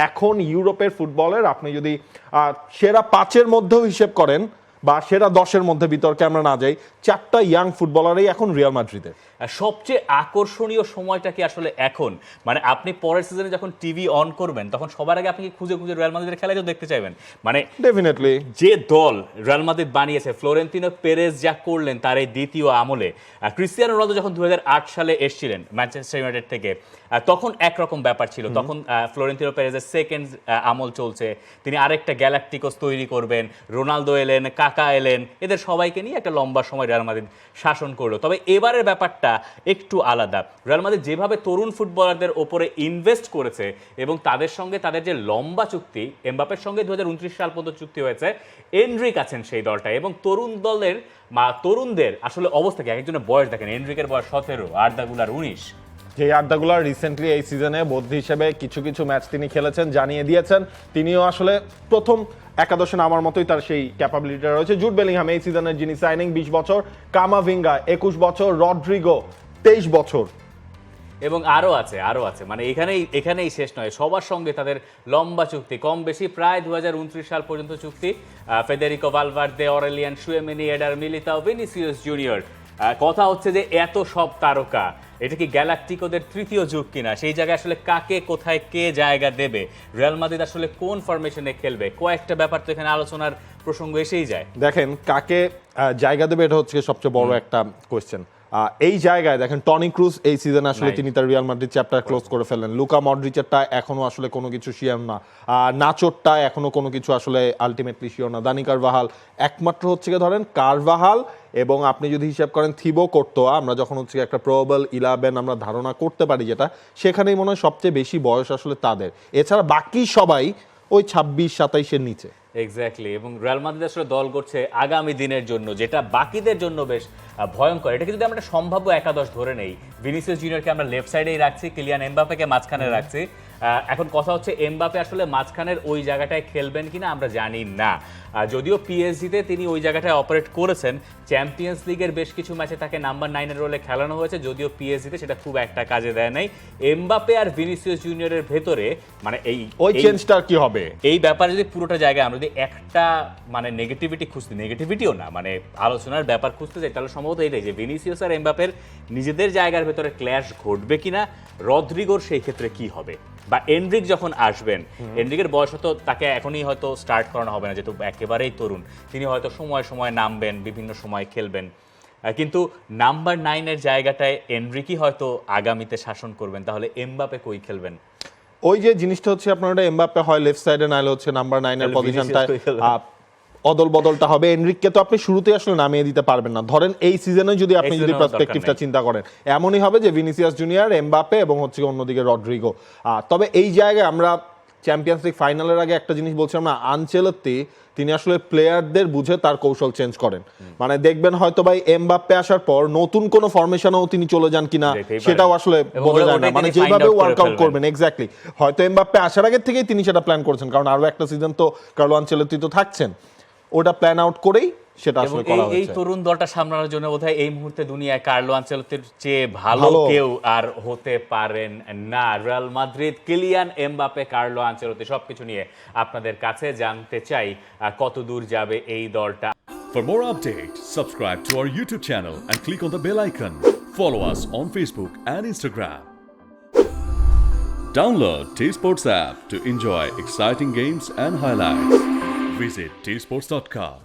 এখন ইউরোপের ফুটবলের আপনি যদি সেরা 5-এর মধ্যেও হিসেব করেন বা সেরা 10-এর মধ্যে বিতর্কে আমরা না যাই, 4টা ইয়াং ফুটবলারই এখন রিয়াল মাদ্রিদের। সবচেয়ে আকর্ষণীয় সময়টা কি আসলে এখন, মানে আপনি পরের সিজনে যখন টিভি অন করবেন তখন সবার আগে আপনি কি খুঁজে খুঁজে রিয়াল মাদ্রিদের খেলা দেখতে চাইবেন? মানে ডেফিনেটলি যে দল রিয়াল মাদ্রিদ বানিয়েছে, ফ্লোরেন্তিনো পেরেজ যা করলেন তার এই দ্বিতীয় আমলে, ক্রিস্টিয়ানো রোনালদো যখন 2008 সালে এসেছিলেন ম্যানচেস্টার ইউনাইটেড থেকে, তখন একরকম ব্যাপার ছিল। তখন ফ্লোরেন্তিনো পেরেজের সেকেন্ড আমল চলছে, তিনি আরেকটা গ্যালাকটিকোস তৈরি করবেন, রোনালদো এলেন, কাকা এলেন, এদের সবাইকে নিয়ে একটা লম্বা সময় রিয়াল মাদ্রিদ শাসন করলো। তবে এবারের ব্যাপারটা একটু আলাদা। রিয়াল মাদ্রিদ যেভাবে তরুণ ফুটবলারদের ওপরে ইনভেস্ট করেছে এবং তাদের সঙ্গে তাদের যে লম্বা চুক্তি, এমবাপের সঙ্গে 2029 সাল পর্যন্ত চুক্তি হয়েছে, এনরিক আছেন সেই দলটায়, এবং তরুণ দলের তরুণদের আসলে অবস্থা কি, একজনের বয়স দেখেন, এনরিকের বয়স 17, আর্দা গুলার 19। যে আর্দাগুলার রিসেন্টলি এই সিজনে বদলি হিসেবে কিছু কিছু ম্যাচ তিনি খেলেছেন, জানিয়ে দিয়েছেন তিনিও আসলে প্রথম একাদশে নামার মতোই তার সেই ক্যাপাবিলিটি রয়েছে। জুড বেলিংহাম এই সিজনের যিনি সাইনিং 20 বছর, কামাভিঙ্গা 21 বছর, রড্রিগো 23 বছর, এবং আরও আছে, মানে এখানেই শেষ নয়, সবার সঙ্গে তাদের লম্বা চুক্তি, কম বেশি প্রায় 2029 সাল পর্যন্ত চুক্তি। Federico Valverde, Aurelien Tchouameni, Eder Militao, Vinicius Junior. কথা হচ্ছে যে এত সব তারকা, এটা কি গ্যালাকটিকোদের তৃতীয় যুগ কিনা? সেই জায়গায় আসলে কাকে কোথায় কে জায়গা দেবে, রিয়াল মাদ্রিদ আসলে কোন ফরমেশনে খেলবে, কয়েকটা ব্যাপার তো এখানে আলোচনার প্রসঙ্গ এসেই যায়। দেখেন কাকে জায়গা দেবে, এটা হচ্ছে সবচেয়ে বড় একটা কোয়েশ্চেন। এই জায়গায় দেখেন টনি ক্রুজ এই সিজনে আসলে তিনি তার রিয়াল মাদ্রিদ চ্যাপ্টার ক্লোজ করে ফেললেন। লুকা মডরিচেরটা এখনো আসলে কোনো কিছু শিওর না, নাচোরটা এখনো কোনো কিছু আসলে আলটিমেটলি শিওর না। দানি কারভাহাল একমাত্র হচ্ছে ধরেন কারভাহাল, এবং আপনি যদি হিসাব করেন থিবো কোর্তোয়া, আমরা যখন হচ্ছে একটা প্রবাবল 11 আমরা ধারণা করতে পারি যেটা, সেখানেই মনে হয় সবচেয়ে বেশি বয়স আসলে তাদের। এছাড়া বাকি সবাই ওই 26-27-এর নিচে। এক্স্যাক্টলি, এবং রিয়াল মাদ্রিদ আসলে দল করছে আগামী দিনের জন্য, যেটা বাকিদের জন্য বেশ ভয়ঙ্কর। এটা যদি আমরা একটা সম্ভাব্য একাদশ ধরে নেই, ভিনিসিয়াস জুনিয়রকে আমরা লেফট সাইডেই রাখছি, কিলিয়ান এমবাপেকে মাঝখানে রাখছি। এখন কথা হচ্ছে এমবাপে আসলে মাঝখানের ওই জায়গাটায় খেলবেন কিনা আমরা জানি না। যদিও পিএসজিতে তিনি ওই জায়গাটায় অপারেট করেছেন, চ্যাম্পিয়ন্স লিগের বেশ কিছু ম্যাচে তাকে নাম্বার 9-এর রোলে খেলানো হয়েছে, যদিও পিএসজিতে সেটা খুব একটা কাজে দেয় নাই। এমবাপে আর ভিনিসিয়াস জুনিয়রের ভেতরে মানে ওই চেঞ্জটা কি হবে, এই ব্যাপারে যদি পুরোটা জায়গায় আমরা যদি একটা মানে নেগেটিভিটিও না, মানে আলোচনার ব্যাপার খুঁজতে যাই, তাহলে সম্ভবত এটাই যে ভিনিসিয়াস আর এমবাপের নিজেদের জায়গার ভেতরে ক্ল্যাশ ঘটবে কিনা, রদ্রিগোর সেই ক্ষেত্রে কি হবে, বা এনরিক যখন আসবেন, এনরিকের বয়স হয়তো তাকে এখনই হয়তো স্টার্ট করানো হবে না, যেহেতু একেবারেই তরুণ, তিনি হয়তো সময় সময় নামবেন, বিভিন্ন সময় খেলবেন, কিন্তু নাম্বার 9-এর জায়গাটায় এনরিকই হয়তো আগামীতে শাসন করবেন, তাহলে এমবাপে কই খেলবেন? ওই যে জিনিসটা হচ্ছে আপনার এমবাপে হয় লেফট সাইডে, নাইলে হচ্ছে নাম্বার 9-এর পজিশনটায় অদল বদলটা হবে। এনরিককে তো আপনি শুরুতেই আসলে নামিয়ে দিতে পারবেন না। ধরেন এই সিজনে যদি আপনি যদি পার্সপেক্টিভটা চিন্তা করেন, এমনই হবে যে ভিনিসিয়াস জুনিয়র, এমবাপে এবং হচ্ছে অন্যদিকে রড্রিগো। তবে এই জায়গায় আমরা চ্যাম্পিয়ন্স লিগ ফাইনালের আগে একটা জিনিস বলছিলাম না, আনচেলত্তি তিনি আসলে প্লেয়ারদের বুঝে তার কৌশল চেঞ্জ করেন। মানে দেখবেন হয়তো ভাই এমবাপ্পে আসার পর নতুন কোন ফরমেশনেও তিনি চলে যান কিনা সেটাও আসলে বোঝা যায় না, মানে যেভাবে ওয়ার্কআউট করবেন। এক্স্যাক্টলি, হয়তো এমবাপ্পে আসার আগে থেকেই তিনি সেটা প্ল্যান করেছেন, কারণ আরো একটা সিজন তো কার্লো আনচেলত্তি তো থাকছেন, ওটা প্ল্যান আউট করেই সেটা আসলে করা হয়েছে। এই তরুণ দলটা সামলানোর জন্য বোধহয় এই মুহূর্তে দুনিয়ায় কার্লো আনচেলত্তির চেয়ে ভালো কেউ আর হতে পারেন না। Real Madrid, Kylian Mbappe, Carlo Ancelotti, সবকিছু নিয়ে আপনাদের কাছে জানতে চাই কত দূর যাবে এই দলটা। For more updates, subscribe to our YouTube channel and click on the bell icon. Follow us on Facebook and Instagram. Download T-Sports app to enjoy exciting games and highlights. Visit tsports.com.